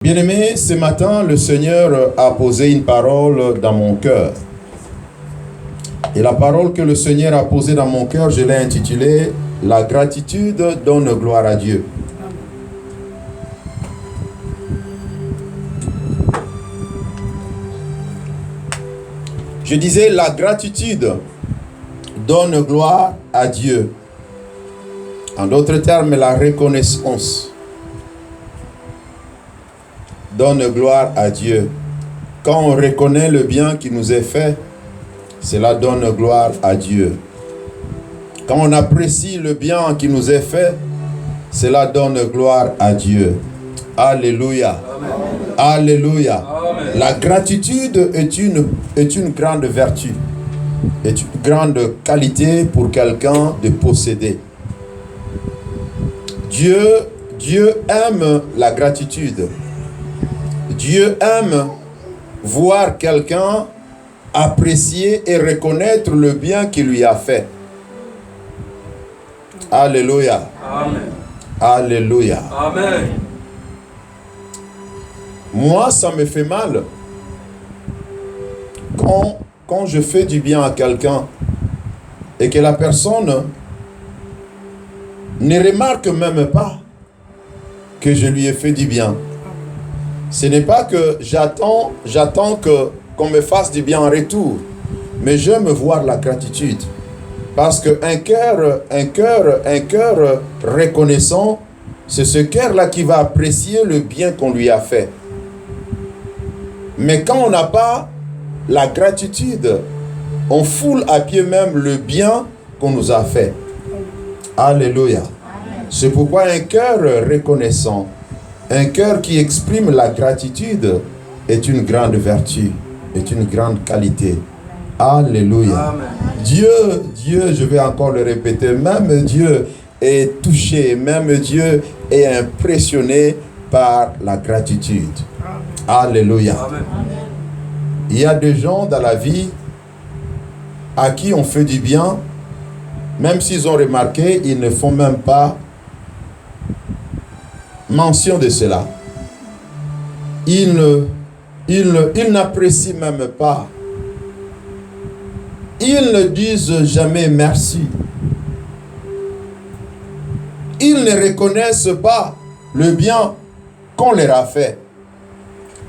Bien-aimés, ce matin, le Seigneur a posé une parole dans mon cœur. Et la parole que le Seigneur a posée dans mon cœur, je l'ai intitulée « La gratitude donne gloire à Dieu ». Je disais « La gratitude donne gloire à Dieu ». En d'autres termes, la reconnaissance donne gloire à Dieu. Quand on reconnaît le bien qui nous est fait, cela donne gloire à Dieu. Quand on apprécie le bien qui nous est fait, cela donne gloire à Dieu. Alléluia. Amen. Alléluia. Amen. La gratitude est une grande vertu, est une grande qualité pour quelqu'un de posséder. Dieu aime la gratitude. Dieu aime voir quelqu'un apprécier et reconnaître le bien qu'il lui a fait. Alléluia. Amen. Alléluia. Amen. Moi, ça me fait mal quand je fais du bien à quelqu'un et que la personne ne remarque même pas que je lui ai fait du bien. Ce n'est pas que j'attends qu'on me fasse du bien en retour, mais j'aime voir la gratitude. Parce qu'un cœur reconnaissant, c'est ce cœur-là qui va apprécier le bien qu'on lui a fait. Mais quand on n'a pas la gratitude, on foule à pied même le bien qu'on nous a fait. Alléluia. C'est pourquoi un cœur reconnaissant, un cœur qui exprime la gratitude est une grande vertu, est une grande qualité. Alléluia. Amen. Dieu, je vais encore le répéter, même Dieu est touché, même Dieu est impressionné par la gratitude. Alléluia. Amen. Il y a des gens dans la vie à qui on fait du bien, même s'ils ont remarqué, ils ne font même pas mention de cela. Ils n'apprécient même pas. Ils ne disent jamais merci. Ils ne reconnaissent pas le bien qu'on leur a fait.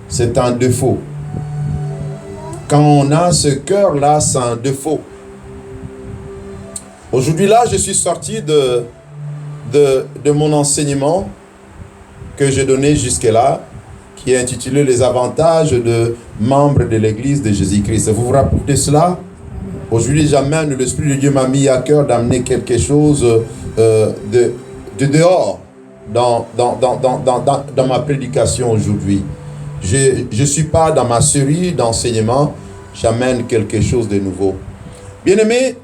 C'est un défaut. Quand on a ce cœur-là, c'est un défaut. Aujourd'hui, là, je suis sorti de mon enseignement que j'ai donné jusque-là, qui est intitulé « Les avantages de membres de l'Église de Jésus-Christ ». Vous vous rappelez de cela? Aujourd'hui, j'amène, l'Esprit de Dieu m'a mis à cœur d'amener quelque chose de dehors dans ma prédication aujourd'hui. Je ne suis pas dans ma série d'enseignement, j'amène quelque chose de nouveau. Bien-aimés,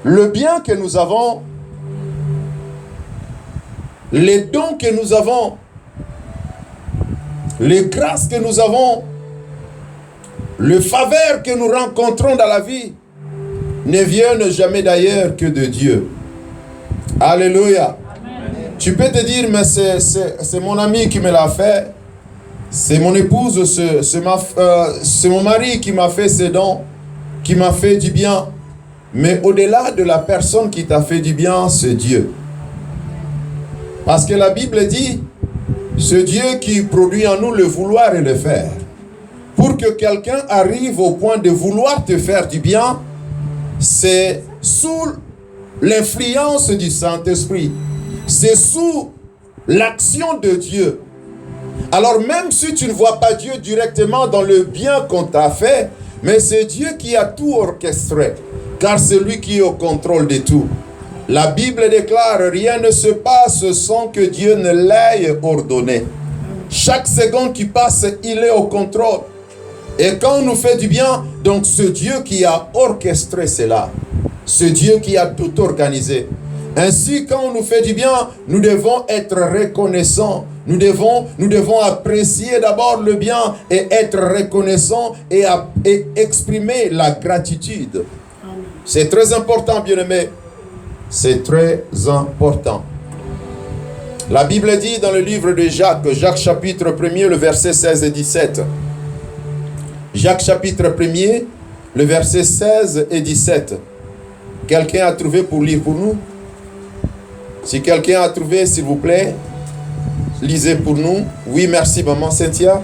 le bien que nous avons, les dons que nous avons, les grâces que nous avons, les faveurs que nous rencontrons dans la vie ne viennent jamais d'ailleurs que de Dieu. Alléluia. Amen. Tu peux te dire, mais c'est mon ami qui me l'a fait, c'est mon épouse, c'est mon mari qui m'a fait ces dons, qui m'a fait du bien. Mais au-delà de la personne qui t'a fait du bien, c'est Dieu. Parce que la Bible dit, c'est Dieu qui produit en nous le vouloir et le faire. Pour que quelqu'un arrive au point de vouloir te faire du bien, c'est sous l'influence du Saint-Esprit. C'est sous l'action de Dieu. Alors même si tu ne vois pas Dieu directement dans le bien qu'on t'a fait, mais c'est Dieu qui a tout orchestré, car c'est lui qui est au contrôle de tout. La Bible déclare, rien ne se passe sans que Dieu ne l'ait ordonné. Chaque seconde qui passe, il est au contrôle. Et quand on nous fait du bien, donc c'est Dieu qui a orchestré cela. C'est Dieu qui a tout organisé. Ainsi, quand on nous fait du bien, nous devons être reconnaissants. Nous devons apprécier d'abord le bien et être reconnaissants et exprimer la gratitude. C'est très important, bien-aimés. C'est très important. La Bible dit dans le livre de Jacques, Jacques chapitre 1er, le verset 16 et 17. Jacques chapitre 1er, le verset 16 et 17. Quelqu'un a trouvé pour lire pour nous? Si quelqu'un a trouvé, s'il vous plaît, lisez pour nous. Oui, merci, maman Cynthia.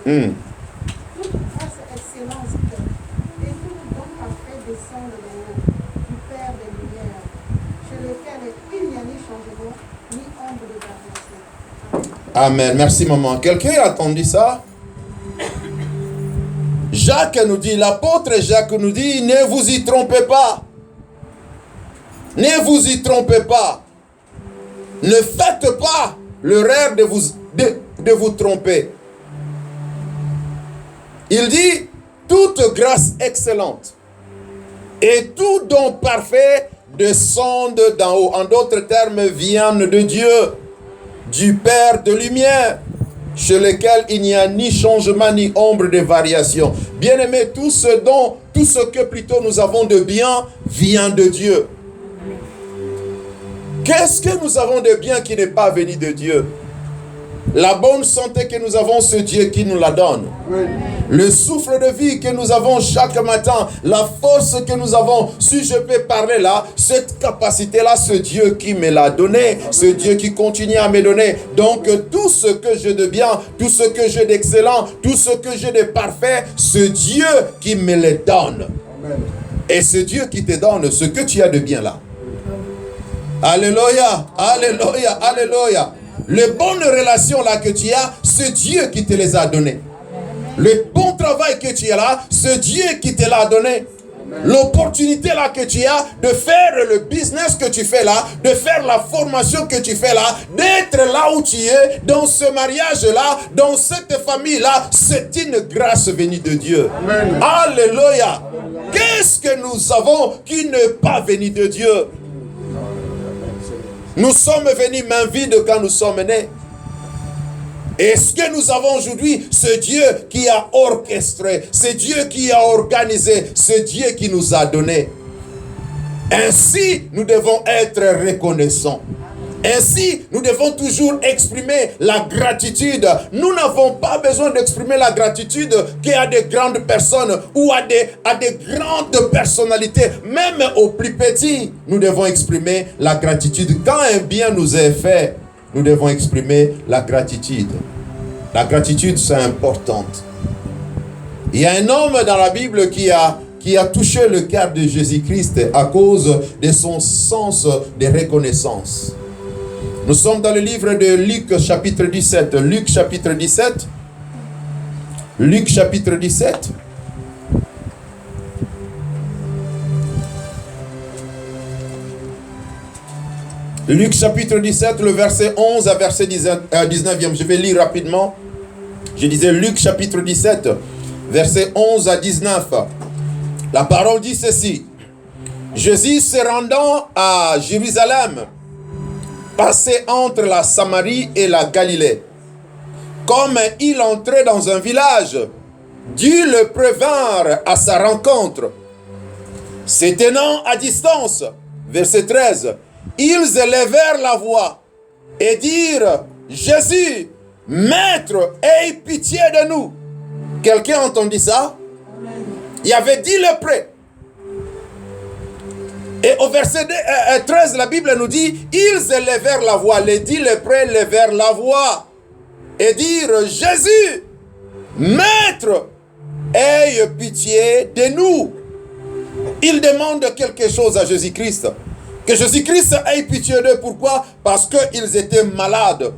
Toute grâce et excellence et tout don parfait descend de haut du Père des Lumières, chez lequel il n'y a ni changement, ni ombre de variation. Amen. Merci, maman. Quelqu'un a entendu ça? Jacques nous dit, l'apôtre Jacques nous dit, ne vous y trompez pas. Ne vous y trompez pas. Ne faites pas l'erreur de vous tromper. Il dit, toute grâce excellente et tout don parfait descendent d'en haut. En d'autres termes, viennent de Dieu, du Père de lumière, chez lequel il n'y a ni changement ni ombre de variation. Bien-aimés, tout ce que plutôt nous avons de bien vient de Dieu. Qu'est-ce que nous avons de bien qui n'est pas venu de Dieu? La bonne santé que nous avons, c'est Dieu qui nous la donne. Oui. Le souffle de vie que nous avons chaque matin, la force que nous avons, si je peux parler là, cette capacité-là, c'est Dieu qui me l'a donné. C'est Dieu qui continue à me donner. Donc, tout ce que j'ai de bien, tout ce que j'ai d'excellent, tout ce que j'ai de parfait, c'est Dieu qui me le donne. Amen. Et c'est Dieu qui te donne ce que tu as de bien là. Alléluia, alléluia, alléluia. Les bonnes relations là que tu as, c'est Dieu qui te les a données. Le bon travail que tu as là, c'est Dieu qui te l'a donné. L'opportunité là que tu as de faire le business que tu fais là, de faire la formation que tu fais là, d'être là où tu es, dans ce mariage là, dans cette famille là, c'est une grâce venue de Dieu. Amen. Alléluia. Qu'est-ce que nous avons qui n'est pas venu de Dieu? Nous sommes venus main vide quand nous sommes nés. Et ce que nous avons aujourd'hui, c'est Dieu qui a orchestré, c'est Dieu qui a organisé, c'est Dieu qui nous a donné. Ainsi, nous devons être reconnaissants. Ainsi, nous devons toujours exprimer la gratitude. Nous n'avons pas besoin d'exprimer la gratitude qu'à des grandes personnes ou à des grandes personnalités. Même aux plus petits, nous devons exprimer la gratitude. Quand un bien nous est fait, nous devons exprimer la gratitude. La gratitude, c'est important. Il y a un homme dans la Bible qui a touché le cœur de Jésus-Christ à cause de son sens de reconnaissance. Nous sommes dans le livre de Luc chapitre 17. Luc chapitre 17. Luc chapitre 17. Luc chapitre 17, le verset 11 à verset 19e. Je vais lire rapidement. Je disais Luc chapitre 17, verset 11 à 19. La parole dit ceci. Jésus se rendant à Jérusalem, passait entre la Samarie et la Galilée. Comme il entrait dans un village, Dieu le prévinrent à sa rencontre. Se tenant à distance, verset 13, ils élevèrent la voix et dirent, Jésus, Maître, aie pitié de nous. Quelqu'un a entendu ça? Il y avait 10 lépreux. Et au verset 13, la Bible nous dit, ils élevèrent la voix. Les 10 lépreux élevèrent la voix et dirent, Jésus, Maître, aie pitié de nous. Ils demandent quelque chose à Jésus-Christ. Que Jésus-Christ ait pitié d'eux. Pourquoi? Parce qu'ils étaient malades.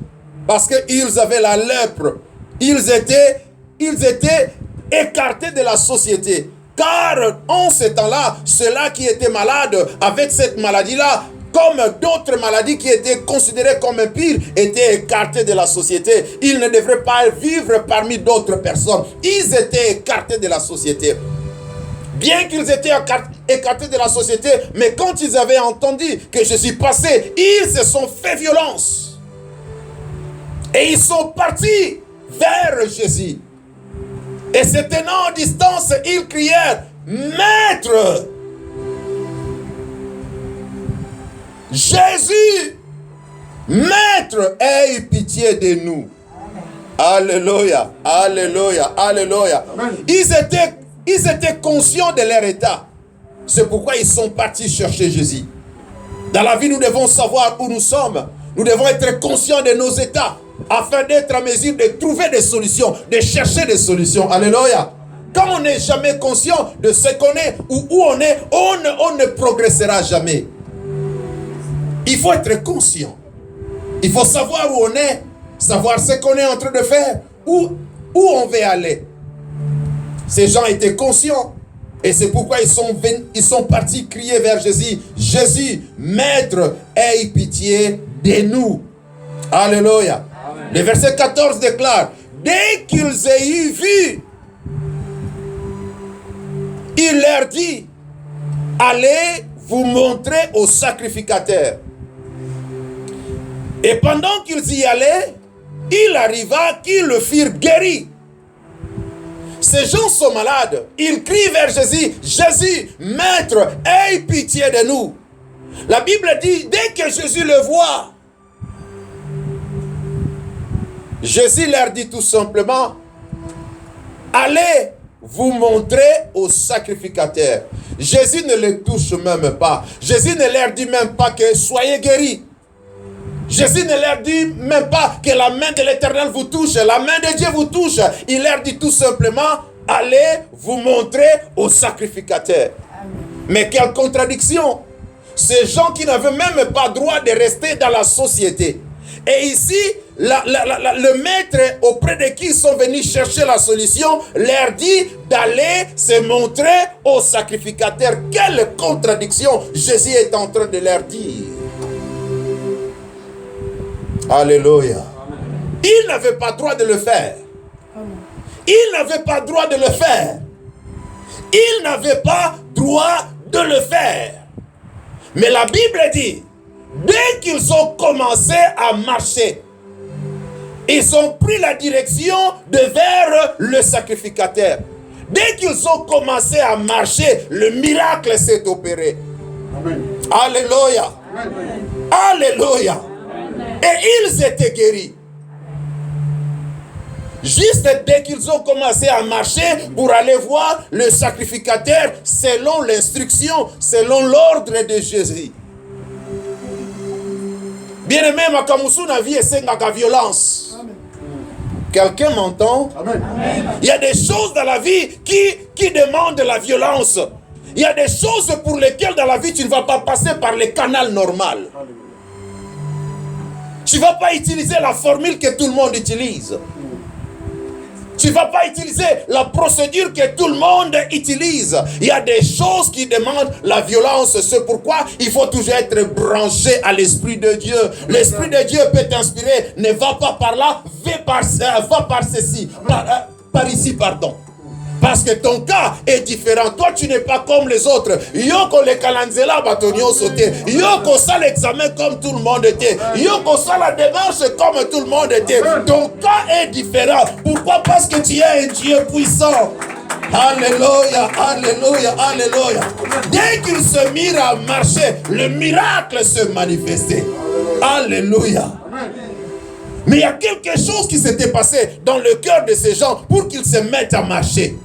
Parce qu'ils avaient la lèpre. Ils étaient écartés de la société. Car en ce temps-là, ceux-là qui étaient malades avec cette maladie-là, comme d'autres maladies qui étaient considérées comme pires, étaient écartés de la société. Ils ne devraient pas vivre parmi d'autres personnes. Ils étaient écartés de la société. Bien qu'ils étaient écartés de la société, mais quand ils avaient entendu que Jésus passait, ils se sont fait violence. Et ils sont partis vers Jésus. Et se tenant en distance, ils crièrent, Maître, Jésus, Maître, aie pitié de nous. Alléluia, alléluia, alléluia. Ils étaient conscients de leur état. C'est pourquoi ils sont partis chercher Jésus. Dans la vie, nous devons savoir où nous sommes. Nous devons être conscients de nos états afin d'être en mesure de trouver des solutions, de chercher des solutions. Alléluia. Quand on n'est jamais conscient de ce qu'on est ou où on est, on ne progressera jamais. Il faut être conscient. Il faut savoir où on est, savoir ce qu'on est en train de faire, où on veut aller. Ces gens étaient conscients. Et c'est pourquoi ils sont partis crier vers Jésus. Jésus, Maître, aie pitié de nous. Alléluia. Amen. Le verset 14 déclare, dès qu'ils aient eu vu, il leur dit, allez vous montrer au sacrificateur. Et pendant qu'ils y allaient, il arriva qu'ils le firent guéri. Ces gens sont malades. Ils crient vers Jésus. Jésus, Maître, aie pitié de nous. La Bible dit, dès que Jésus le voit, Jésus leur dit tout simplement, allez vous montrer au sacrificateur. Jésus ne les touche même pas. Jésus ne leur dit même pas que soyez guéris. Jésus ne leur dit même pas que la main de l'Éternel vous touche, la main de Dieu vous touche. Il leur dit tout simplement, allez vous montrer au sacrificateur. Amen. Mais quelle contradiction! Ces gens qui n'avaient même pas droit de rester dans la société. Et ici, le maître auprès de qui ils sont venus chercher la solution, leur dit d'aller se montrer au sacrificateur. Quelle contradiction Jésus est en train de leur dire. Alléluia. Il n'avait pas droit de le faire. Il n'avait pas droit de le faire. Il n'avait pas droit de le faire. Mais la Bible dit, dès qu'ils ont commencé à marcher, ils ont pris la direction de vers le sacrificateur. Dès qu'ils ont commencé à marcher, le miracle s'est opéré. Amen. Alléluia. Amen. Alléluia. Et ils étaient guéris. Juste dès qu'ils ont commencé à marcher pour aller voir le sacrificateur selon l'instruction, selon l'ordre de Jésus. Bien-aimé, ma vie est la violence. Quelqu'un m'entend? Il y a des choses dans la vie qui demandent la violence. Il y a des choses pour lesquelles dans la vie tu ne vas pas passer par le canal normal. Tu ne vas pas utiliser la formule que tout le monde utilise. Tu ne vas pas utiliser la procédure que tout le monde utilise. Il y a des choses qui demandent la violence. C'est pourquoi il faut toujours être branché à l'Esprit de Dieu. L'Esprit de Dieu peut t'inspirer. Ne va pas par là, va par ceci. Par ici, pardon. Parce que ton cas est différent. Toi, tu n'es pas comme les autres. Yoko le kalanzela batonio sauté. Yoko ça l'examen comme tout le monde était. Yoko ça la démarche comme tout le monde était. Ton cas est différent. Pourquoi? Parce que tu es un Dieu puissant. Alléluia, alléluia, alléluia. Dès qu'ils se mirent à marcher, le miracle se manifestait. Alléluia. Mais il y a quelque chose qui s'était passé dans le cœur de ces gens pour qu'ils se mettent à marcher.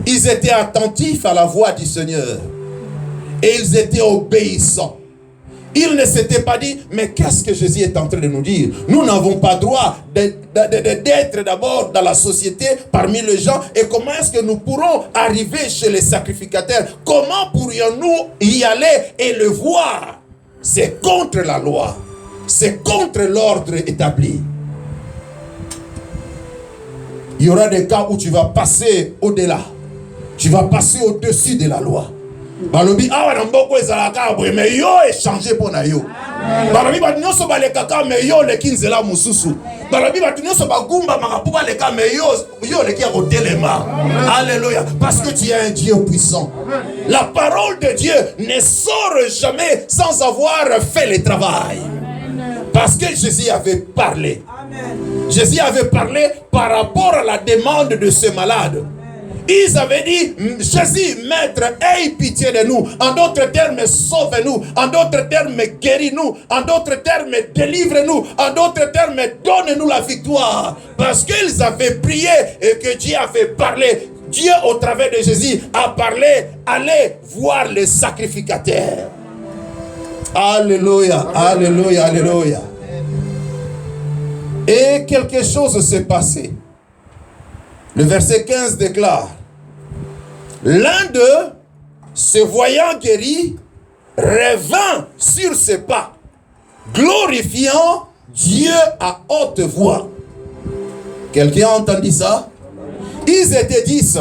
Ils étaient attentifs à la voix du Seigneur. Et ils étaient obéissants. Ils ne s'étaient pas dit, mais qu'est-ce que Jésus est en train de nous dire? Nous n'avons pas droit d'être d'abord dans la société, parmi les gens. Et comment est-ce que nous pourrons arriver chez les sacrificateurs? Comment pourrions-nous y aller et le voir? C'est contre la loi. C'est contre l'ordre établi. Il y aura des cas où tu vas passer au-delà. Tu vas passer au-dessus de la loi. Balobi awa na mboko ezalaka boye mais yo échanger pour na yo. Balobi ba nyonso ba le kaka mais yo le kinzela mususu. Balobi ba nyonso ba gumba makapu ba le kaka mais yo le ki a kotelema. Alléluia, parce que tu es un Dieu puissant. La parole de Dieu ne sort jamais sans avoir fait le travail. Parce que Jésus avait parlé. Jésus avait parlé par rapport à la demande de ce malade. Ils avaient dit, Jésus, maître, aie pitié de nous. En d'autres termes, sauve-nous. En d'autres termes, guéris-nous. En d'autres termes, délivre-nous. En d'autres termes, donne-nous la victoire. Parce qu'ils avaient prié et que Dieu avait parlé. Dieu, au travers de Jésus, a parlé, allez voir les sacrificateurs. Alléluia, alléluia, alléluia. Et quelque chose s'est passé. Le verset 15 déclare, l'un d'eux, se voyant guéri, revint sur ses pas, glorifiant Dieu à haute voix. Quelqu'un a entendu ça? Ils étaient 10.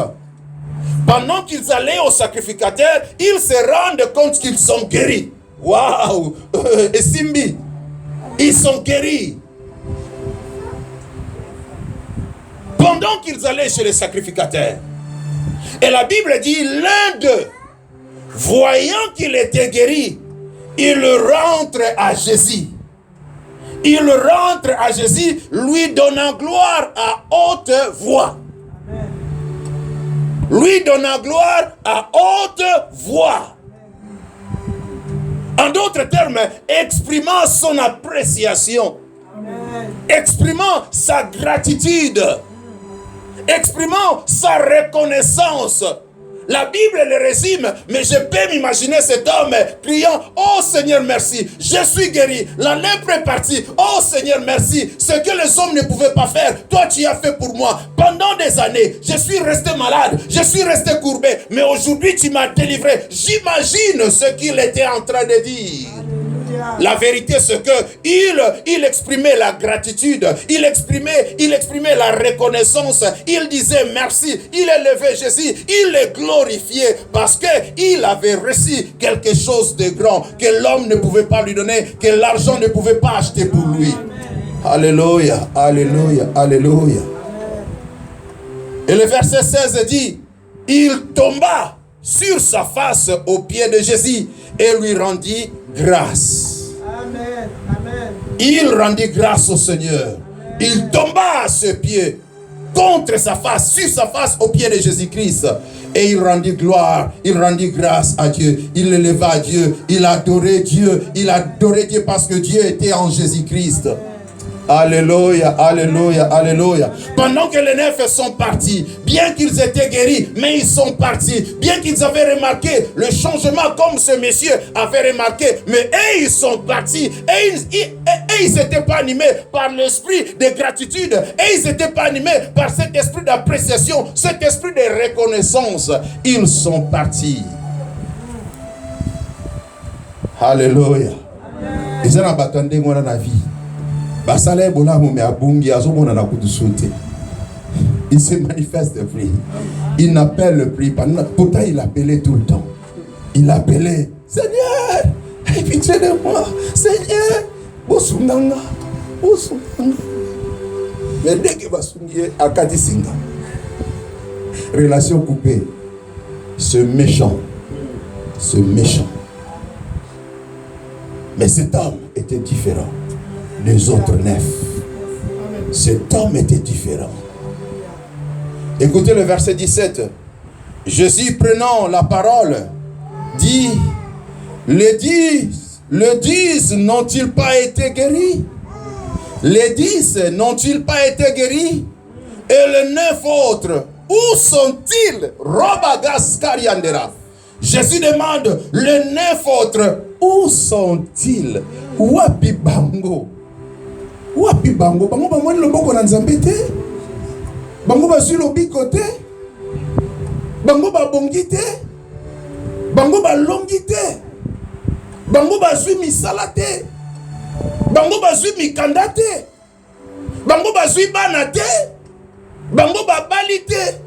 Pendant qu'ils allaient au sacrificateur, ils se rendent compte qu'ils sont guéris. Waouh! Et Simbi, ils sont guéris. Pendant qu'ils allaient chez les sacrificateurs. Et la Bible dit, l'un d'eux, voyant qu'il était guéri, il rentre à Jésus. Il rentre à Jésus, lui donnant gloire à haute voix. Lui donnant gloire à haute voix. En d'autres termes, exprimant son appréciation. Amen. Exprimant sa gratitude. Exprimant sa reconnaissance. La Bible le résume, mais je peux m'imaginer cet homme criant, oh Seigneur merci, je suis guéri, la lèpre est partie, oh Seigneur merci, ce que les hommes ne pouvaient pas faire, toi tu as fait pour moi. Pendant des années, je suis resté malade, je suis resté courbé, mais aujourd'hui tu m'as délivré. J'imagine ce qu'il était en train de dire. La vérité c'est que il exprimait la gratitude, il exprimait la reconnaissance, il disait merci, il élevait Jésus, il le glorifiait parce que il avait reçu quelque chose de grand que l'homme ne pouvait pas lui donner, que l'argent ne pouvait pas acheter pour lui. Alléluia, alléluia, alléluia. Et le verset 16 dit, il tomba sur sa face aux pieds de Jésus et lui rendit grâce. Amen. Amen. Il rendit grâce au Seigneur. Amen. Il tomba à ses pieds, contre sa face, sur sa face, aux pieds de Jésus-Christ. Et il rendit gloire, il rendit grâce à Dieu. Il éleva à Dieu, il adorait Dieu. Il adorait Dieu parce que Dieu était en Jésus-Christ. Alléluia, alléluia, alléluia. Pendant que les 9 sont partis, bien qu'ils étaient guéris, mais ils sont partis. Bien qu'ils avaient remarqué le changement comme ce monsieur avait remarqué, mais eux, ils sont partis. Et ils n'étaient pas animés par l'esprit de gratitude. Et ils n'étaient pas animés par cet esprit d'appréciation, cet esprit de reconnaissance. Ils sont partis. Alléluia. Ils ont attendu dans la vie. Il se manifeste le prix. Il n'appelle le prix. Pourtant, il appelait tout le temps. Il appelait, Seigneur, aie pitié de moi. Seigneur, Bosunganga, Bosunganga. Mais dès qu'il va songer à Kadisinga, relation coupée. Ce méchant. Mais cet homme était différent des autres 9. Cet homme était différent. Écoutez le verset 17. Jésus prenant la parole dit, les 10 n'ont-ils pas été guéris? Les 10 n'ont-ils pas été guéris? Et les 9 autres, où sont-ils? Robagas Kariandera. Jésus demande, les 9 autres, où sont-ils? Wapi bango? Wapi bango? Bango bango ni loboko na nzambe te? Bango ba sur lobiko te? Bango ba bongi te? Bango ba longi te? Bango ba zui misala te? Bango ba zui mikanda te? Bango ba zui bana te? Bango ba bali te?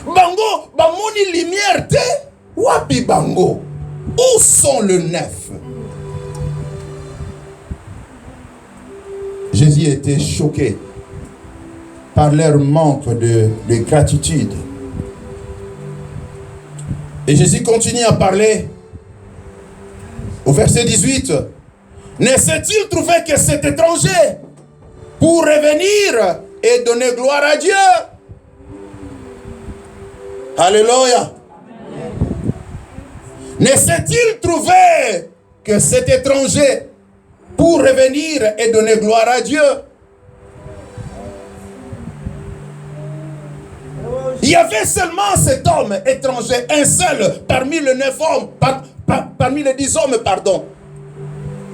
Bango ba moni lumière te? Wapi bango? Où sont les 9? Jésus était choqué par leur manque de gratitude. Et Jésus continue à parler au verset 18. Ne s'est-il trouvé que cet étranger pour revenir et donner gloire à Dieu? Alléluia. Ne s'est-il trouvé que cet étranger pour revenir et donner gloire à Dieu? Il y avait seulement cet homme étranger, un seul parmi les 9 hommes, parmi les 10 hommes, pardon,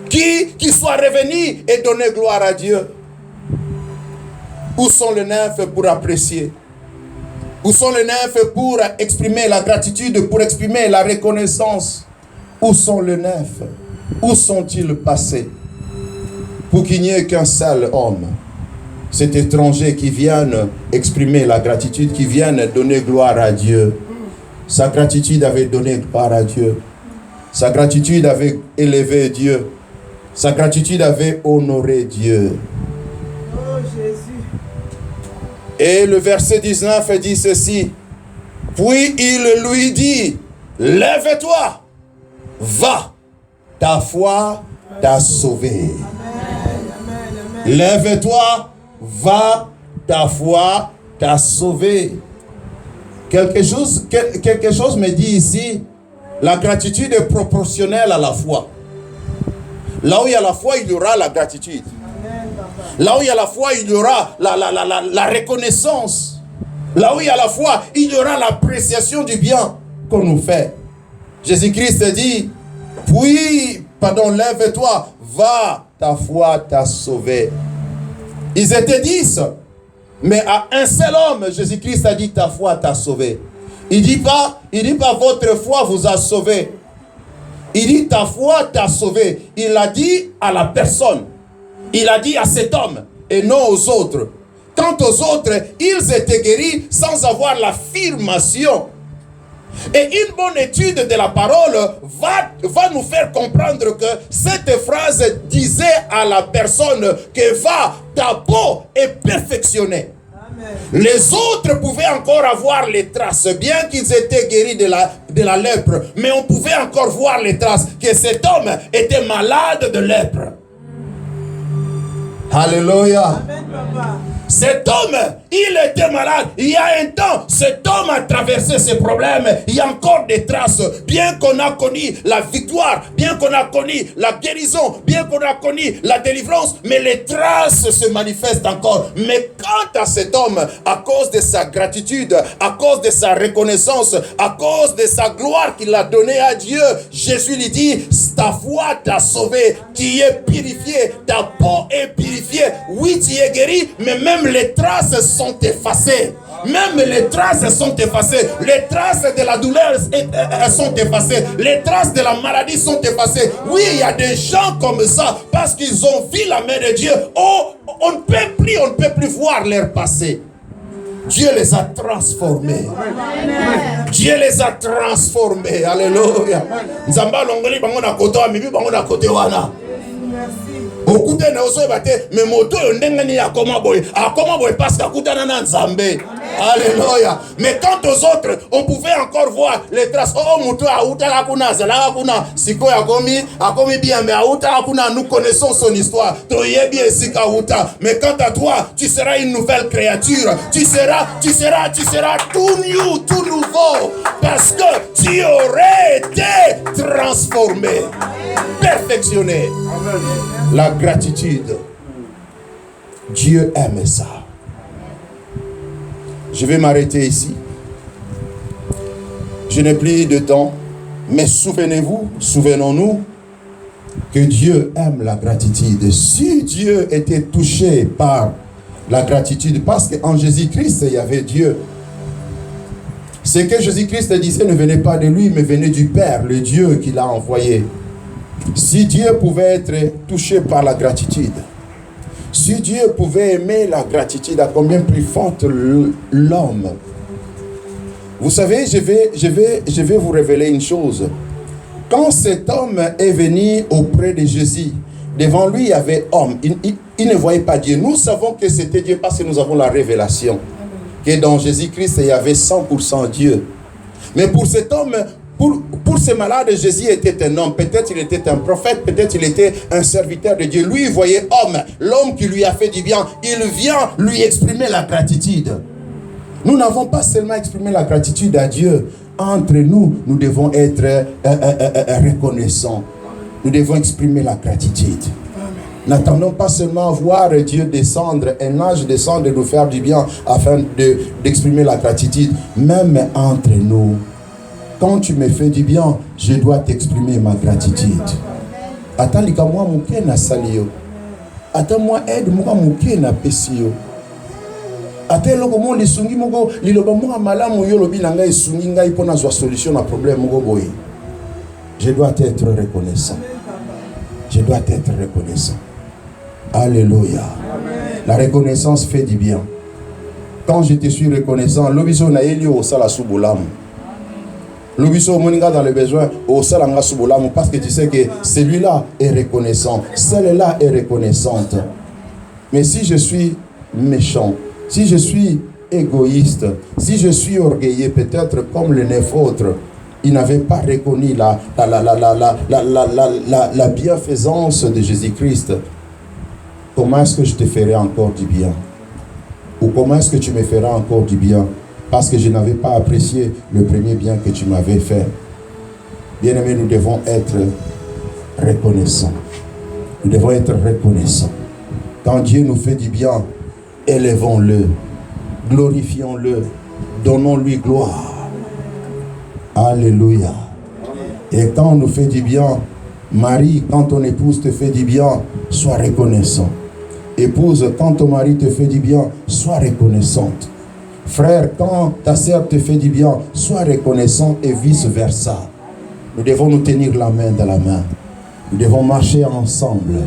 qui soit revenu et donner gloire à Dieu. Où sont les 9 pour apprécier? Où sont les 9 pour exprimer la gratitude, pour exprimer la reconnaissance? Où sont les 9? Où sont-ils passés? Pour qu'il n'y ait qu'un seul homme, cet étranger qui vienne exprimer la gratitude, qui vienne donner gloire à Dieu. Sa gratitude avait donné gloire à Dieu. Sa gratitude avait élevé Dieu. Sa gratitude avait honoré Dieu. Oh Jésus. Et le verset 19 dit ceci. Puis il lui dit, lève-toi, va, ta foi t'a sauvé. Lève-toi, va, ta foi t'a sauvé. Quelque chose me dit ici, la gratitude est proportionnelle à la foi. Là où il y a la foi, il y aura la gratitude. Là où il y a la foi, il y aura la reconnaissance. Là où il y a la foi, il y aura l'appréciation du bien qu'on nous fait. Jésus-Christ dit, lève-toi, va, ta foi t'a sauvé. Ils étaient 10, mais à un seul homme, Jésus-Christ a dit, ta foi t'a sauvé. Il dit pas, votre foi vous a sauvé. Il dit, ta foi t'a sauvé. Il l'a dit à la personne. Il a dit à cet homme et non aux autres. Quant aux autres, ils étaient guéris sans avoir l'affirmation. Et une bonne étude de la parole va nous faire comprendre que cette phrase disait à la personne que va, ta peau est perfectionnée. Amen. Les autres pouvaient encore avoir les traces, bien qu'ils étaient guéris de la lèpre, mais on pouvait encore voir les traces que cet homme était malade de lèpre. Alléluia. Amen, papa. Cet homme, il était malade. Il y a un temps, cet homme a traversé ses problèmes. Il y a encore des traces. Bien qu'on a connu la victoire, bien qu'on a connu la guérison, bien qu'on a connu la délivrance, mais les traces se manifestent encore. Mais quant à cet homme, à cause de sa gratitude, à cause de sa reconnaissance, à cause de sa gloire qu'il a donnée à Dieu, Jésus lui dit, ta foi t'a sauvé, tu es purifié, ta peau est purifiée. Oui, tu es guéri, mais même les traces sont effacées. Même les traces sont effacées. Les traces de la douleur sont effacées. Les traces de la maladie sont effacées. Oui, il y a des gens comme ça parce qu'ils ont vu la main de Dieu. Oh, on ne peut plus voir leur passé. Dieu les a transformés. Amen. Dieu les a transformés. Alléluia. Nzamba longoli bango na koto amibi bango na kote wana. Okute na oso ebate me moto yo ndengani ya koma boy parce que kutana na Nzambe. Alléluia. Mais quant aux autres, on pouvait encore voir les traces. Oh, moto auta la kuna zala kuna siko ya komi bien mais auta kuna, nous connaissons son histoire. Toye bien sika uta. Mais quant à toi, tu seras une nouvelle créature. Tu seras tout new, tout nouveau parce que tu aurais été transformé, perfectionné. Amen. La gratitude. Dieu aime ça. Je vais m'arrêter ici. Je n'ai plus de temps. Mais souvenons-nous que Dieu aime la gratitude. Si Dieu était touché par la gratitude, parce qu'en Jésus-Christ, il y avait Dieu. Ce que Jésus-Christ disait ne venait pas de lui, mais venait du Père, le Dieu qui l'a envoyé. Si Dieu pouvait être touché par la gratitude, si Dieu pouvait aimer la gratitude, à combien plus forte l'homme. Vous savez, je vais vous révéler une chose. Quand cet homme est venu auprès de Jésus, devant lui il y avait homme. Il ne voyait pas Dieu. Nous savons que c'était Dieu parce que nous avons la révélation. Que dans Jésus-Christ, il y avait 100% Dieu. Mais pour cet homme, pour ce malade, Jésus était un homme. Peut-être il était un prophète, peut-être il était un serviteur de Dieu. Lui, il voyait homme, l'homme qui lui a fait du bien. Il vient lui exprimer la gratitude. Nous n'avons pas seulement exprimé la gratitude à Dieu. Entre nous, nous devons être reconnaissants. Nous devons exprimer la gratitude. N'attendons pas seulement voir Dieu descendre, un ange descendre et nous faire du bien afin d'exprimer la gratitude. Même entre nous, quand tu me fais du bien, je dois t'exprimer ma gratitude. Attends, moi mouké na salio. Attends, moi aide moi mouké na pesio. Attends, loko mo lisungi moko liloba mo malamu yo lobi na ngai sungi ngai pona zwa solution na problème moko boy. Je dois être reconnaissant. Je dois être reconnaissant. Alléluia. La reconnaissance fait du bien. Quand je te suis reconnaissant, l'obiso na elio au sala subolamu. L'obiso moninga dans le besoin au salanga subolamu parce que tu sais que celui-là est reconnaissant, celle-là est reconnaissante. Mais si je suis méchant, si je suis égoïste, si je suis orgueilleux, peut-être comme les 9 autres, ils n'avaient pas reconnu la bienfaisance de Jésus-Christ. Comment est-ce que je te ferai encore du bien? Ou comment est-ce que tu me feras encore du bien? Parce que je n'avais pas apprécié le premier bien que tu m'avais fait. Bien-aimés, nous devons être reconnaissants. Nous devons être reconnaissants. Quand Dieu nous fait du bien, élevons-le, glorifions-le, donnons-lui gloire. Alléluia. Et quand on nous fait du bien, Marie, quand ton épouse te fait du bien, sois reconnaissant. Épouse, quand ton mari te fait du bien, sois reconnaissante. Frère, quand ta sœur te fait du bien, sois reconnaissant et vice-versa. Nous devons nous tenir la main dans la main. Nous devons marcher ensemble.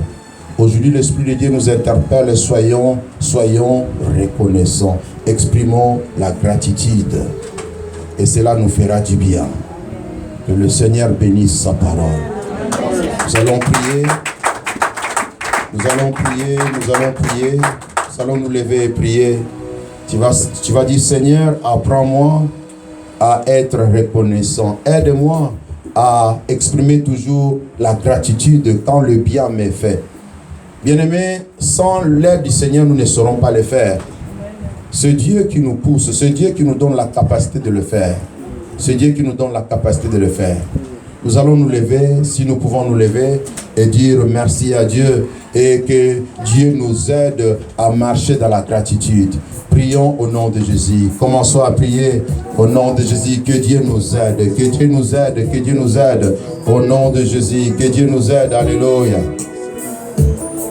Aujourd'hui, l'Esprit de Dieu nous interpelle. Soyons reconnaissants. Exprimons la gratitude. Et cela nous fera du bien. Que le Seigneur bénisse sa parole. Nous allons prier. Nous allons prier. Nous allons prier. Nous allons nous lever et prier. Tu vas dire, Seigneur, apprends-moi à être reconnaissant. Aide-moi à exprimer toujours la gratitude quand le bien m'est fait. Bien-aimés, sans l'aide du Seigneur, nous ne saurons pas le faire. C'est Dieu qui nous pousse, c'est Dieu qui nous donne la capacité de le faire. C'est Dieu qui nous donne la capacité de le faire. Nous allons nous lever, si nous pouvons nous lever, et dire merci à Dieu et que Dieu nous aide à marcher dans la gratitude. Prions au nom de Jésus. Commençons à prier au nom de Jésus. Que Dieu nous aide, que Dieu nous aide, que Dieu nous aide. Au nom de Jésus, que Dieu nous aide. Alléluia.